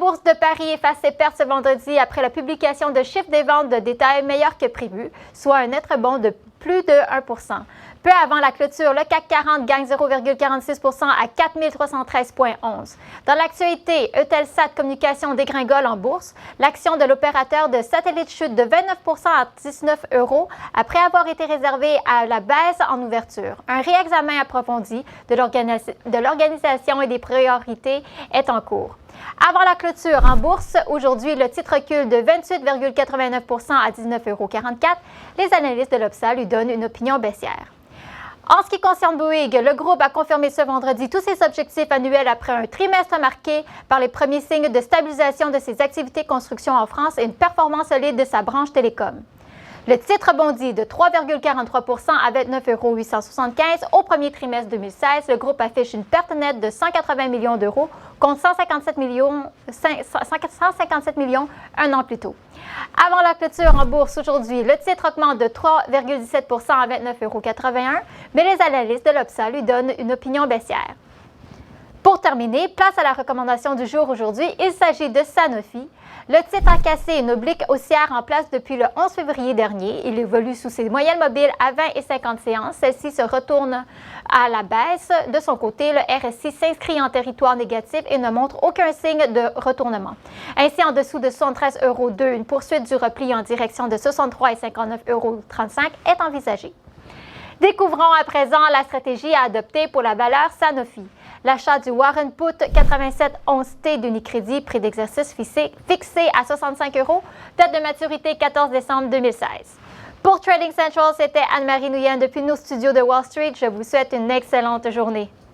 bourse de Paris efface ses pertes ce vendredi après la publication de chiffres des ventes de détail meilleurs que prévu, soit un net rebond de plus de 1 Peu avant la clôture, le CAC 40 gagne 0,46 à 4313,11. Dans l'actualité, Eutelsat Communications dégringole en bourse. L'action de l'opérateur de satellite chute de 29 à 19 € après avoir été réservée à la baisse en ouverture. Un réexamen approfondi de l'organisation et des priorités est en cours. Avant la clôture en bourse, aujourd'hui, le titre recule de 28,89 à 19,44 €. Les analystes de l'Obsa lui donnent une opinion baissière. En ce qui concerne Bouygues, le groupe a confirmé ce vendredi tous ses objectifs annuels après un trimestre marqué par les premiers signes de stabilisation de ses activités construction en France et une performance solide de sa branche télécom. Le titre bondit de 3,43 à 29,875 € au premier trimestre 2016. Le groupe affiche une perte nette de 180 millions d'euros contre 157 millions un an plus tôt. Avant la clôture en bourse aujourd'hui, le titre augmente de 3,17 à 29,81 €, mais les analystes de l'Obsa lui donnent une opinion baissière. Pour terminer, place à la recommandation du jour aujourd'hui. Il s'agit de Sanofi. Le titre a cassé une oblique haussière en place depuis le 11 février dernier. Il évolue sous ses moyennes mobiles à 20 et 50 séances. Celle-ci se retourne à la baisse. De son côté, le RSI s'inscrit en territoire négatif et ne montre aucun signe de retournement. Ainsi, en dessous de 73,02 €, une poursuite du repli en direction de 63 et 59,35 € est envisagée. Découvrons à présent la stratégie à adopter pour la valeur Sanofi. L'achat du Warren Put 8711T d'Unicredit, prix d'exercice fixé à 65 €, date de maturité 14 décembre 2016. Pour Trading Central, c'était Anne-Marie Nouyen depuis nos studios de Wall Street. Je vous souhaite une excellente journée.